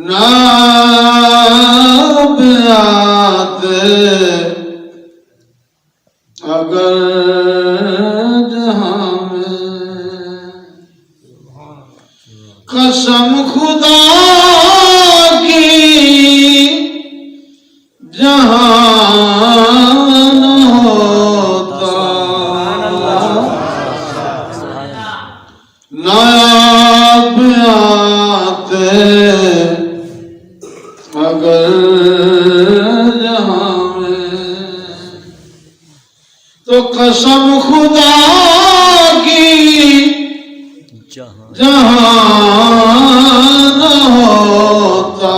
نابیات اگر جہاں میں قسم خدا کی جہاں نہ ہوتا نابیات اگر جہاں میں تو قسم خدا کی جہاں نہ ہوتا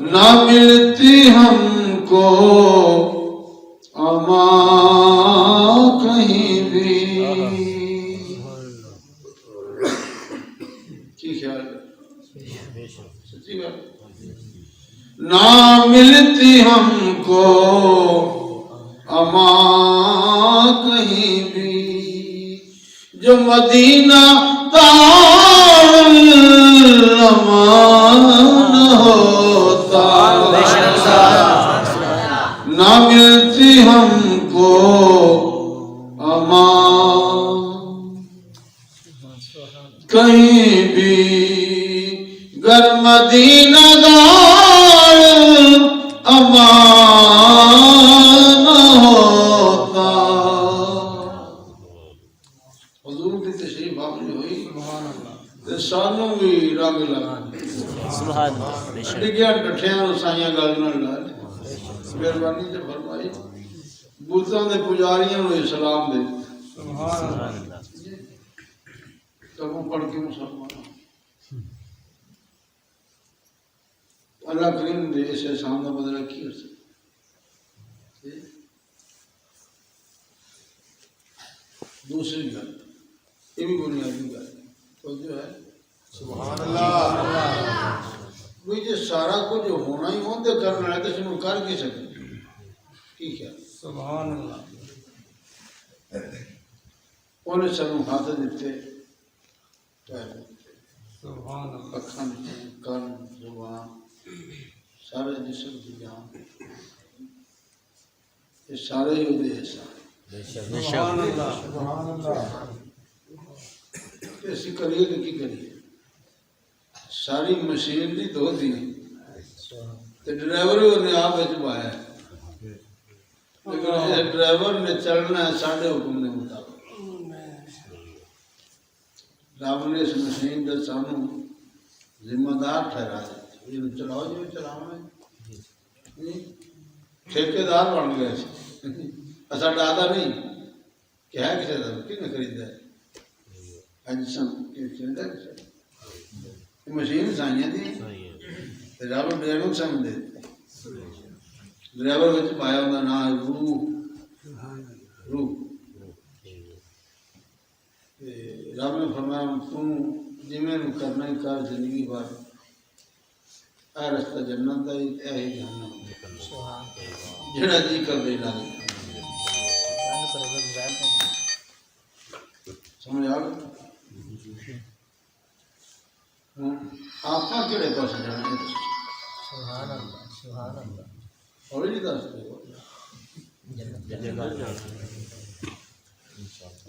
نہ ملتی ہم کو اما کہیں بھی کی خیال ہے سچی بات نہ ملتی ہم کو اما کہیں بھی جو مدینہ دارالامان ہوتا نہ ملتی ہم کو امان کہیں بھی گر مدینہ دارالامان ہوتا حضور کی تشریف آوری ہوئی سانوں بھی رنگ لگا سبحان اللہ لگیا ڈٹھیاں سائیاں گل نہ لال مہربانی سے فرمائی بتاں دے پجاریاں نوں اسلام دے سبحان اللہ تم پڑھ کے مسلمان اللہ کریم دے اس احسان کا بدلہ کی ہو سکتا دوسری گل یہ بھی بنیادی گل تو جو ہے سبحان اللہ کوئی جو سارا کچھ ہونا ہی ہوندے کرنا ہے تو سنو کر کی سکتے ٹھیک ہے سبحان اللہ انہیں سنو ہاتھ دیتے پیر دیتے سبحان اللہ اکھاں دیتے کان زبان سارے جسم کی جان یہ سارے ہی ہوتے احسان سبحان اللہ سبحان اللہ ایسی کریے کہ کی کریے ساری مشین دی دو دی تے ڈرائیور ہی انہیں آپ بچ پایا ہے لیکن ڈرائیور نے چلنا ہے ساڑھے حکم نے مطابق رب نے اس مشین کا سانو ذمہ دار ٹھہرا ہے یہ چلاؤ جو چلاؤ ہے ٹھیکیدار بن گئے ایسا ڈادا نہیں کہ ہے کسی دا کن خریدا ہے اجسم کی خریدا ہے مشین سائیاں دی رب ڈرائیور سمجھ دے ڈرائیور وچ پایا ہوندا نا روح رب نے فرمایا تم جویں کرنا ہی کر زندگی بھر اے رستہ جنت دا اے ہی جہنم جڑا جی کر دے لا سمجھ آ گیا آپ کہڑے پاس جانا ہے سبحان اللہ سبحان اللہ اور جی دس دے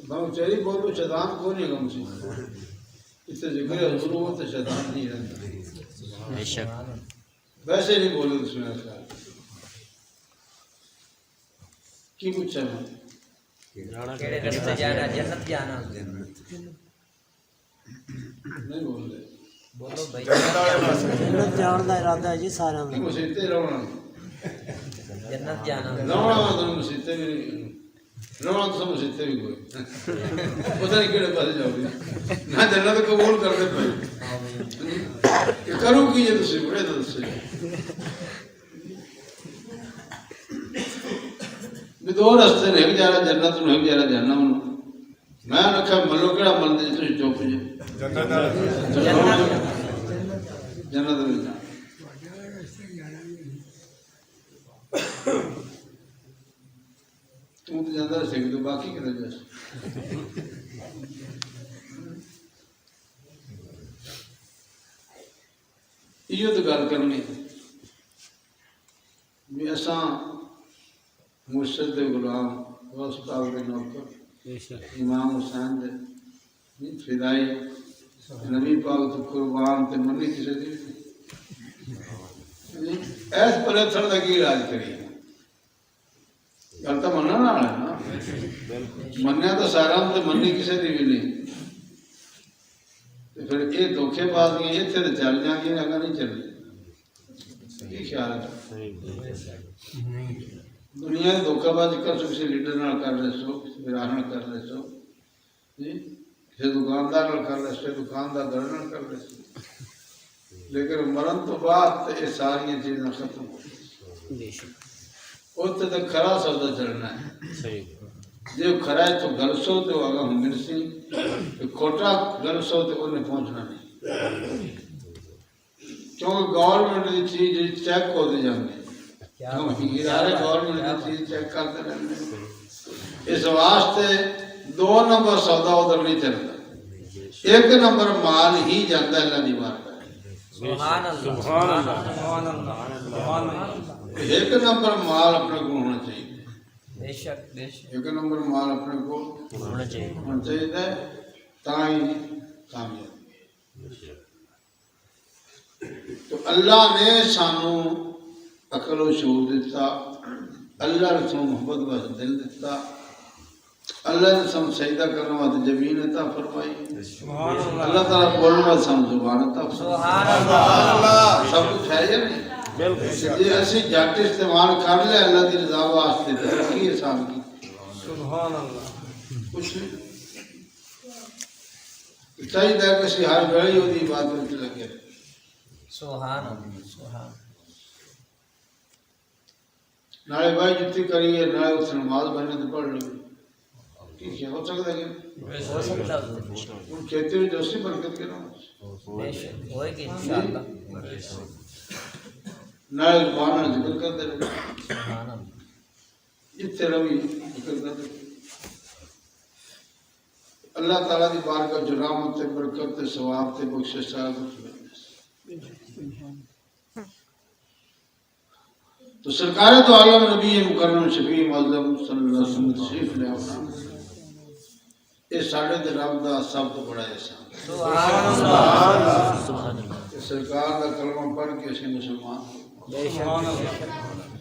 بہو چری بولو شیطان کو نہیں گم سی اتنے ذکر حضور ہو تو شیطان نہیں رہتا بے شک ویسے نہیں بولے اس میں خیال کی پوچھا میں کیڑے رستے جانا جنت جانا نہیں بول رہے بولو بھائی جنت جان دا ارادہ ہے جی سارا نہیں مسیطے رونا جنت جانا رونا تو مسیطے بھی نہیں رونا تو سب مسیطے بھی کوئی پتہ نہیں کہڑے پاس جاؤ گے نہ جنت قبول کر دے پہ کرو کی یہ تو بڑے تو سے بھی دو رستے نے ایک جارا جنت نو ایک جارا جہنم نو میں رکھا ملو کہڑا من دے تو چوپ جے جنت میں جانا تو جاندہ سکھ تو باقی کدھر جا یہ تو گل کرنی بھی اساں مرشد دے غلام غوث پاک دے نوکر امام حسین دے فدائی نبی پاک تو قربان تے منی کسے دی ایس پریتھر دا کی علاج کری گل تو مننا نال ہے نا منیا تو سارا تے منی کسے دی بھی نہیں پھر یہ دھوکھے باز گئے اتنے تو چل جائیں گے اگر نہیں چلے یہ خیال ہے دنیا میں دھوکھا باز کر سو کسی لیڈر نال کر رہے سو کسی براہ نال کر رہے سو کسی دکاندار نال کر رہے سو دکاندار در نال کر رہے سو لیکن مرن تو بعد یہ ساری چیزیں ختم ہو اتنے تو کھرا سودا چلنا ہے جو کھرا ہے تو گل سو تو اگر ہم مرسی کھوٹا گل سو تو انہیں پہنچنا نہیں کیونکہ گورنمنٹ کی چیز چیک ہوتے جانے ادارے گورنمنٹ کی چیز چیک کرتے رہتے اس واسطے 2 نمبر سودا ادھر نہیں چلتا 1 نمبر مال ہی جاتا ہے اللہ دی بارگاہ سبحان اللہ سبحان اللہ سبحان اللہ سبحان اللہ 1 نمبر مال اپنے کو ہونا چاہیے بے شک بے شک 1 نمبر مال اپنے کو ہونا چاہیے ہونا چاہیے تاہی کامیاب تو اللہ نے سانو عقل و شعور دیتا اللہ نے سانو محبت واسطے دل دیتا اللہ نے سانو سجدہ کرنے واسطے زمین عطا فرمائی سبحان اللہ اللہ تعالیٰ بولنے واسطے سانو زبان عطا فرمائی سبحان اللہ سب کچھ ہے یا نہیں جی اسی جٹ استعمال کر لیا اللہ کی رضا واسطے ترقی ہے سال کی سبحان اللہ کچھ نہیں چاہیے کہ کسی ہر گھڑی ہوتی عبادت میں لگے سبحان اللہ سبحان نالے بھائی جتی کریے نالے اس نماز بننے تو پڑھ لو ٹھیک ہے ہو سکتا ہے ہو سکتا ہے ان کہتے ہوئے دوستی برکت کے نام بے شک ہوئے گی انشاءاللہ نالے زبان ذکر کرتے رہے سبحان اللہ جتنے روی ذکر کرتے رہے اللہ تعالیٰ کی بارگاہ جو رحمت برکت ثواب تے بخشش سارا کچھ ملے تو سرکار تو عالم نبی مکرم شفیع معظم صلی اللہ علیہ وسلم تشریف لے آنا یہ ساڑھے دے رب دا سب تو بڑا احسان سبحان اللہ کہ سرکار دا کلمہ پڑھ کے اسی مسلمان بے شک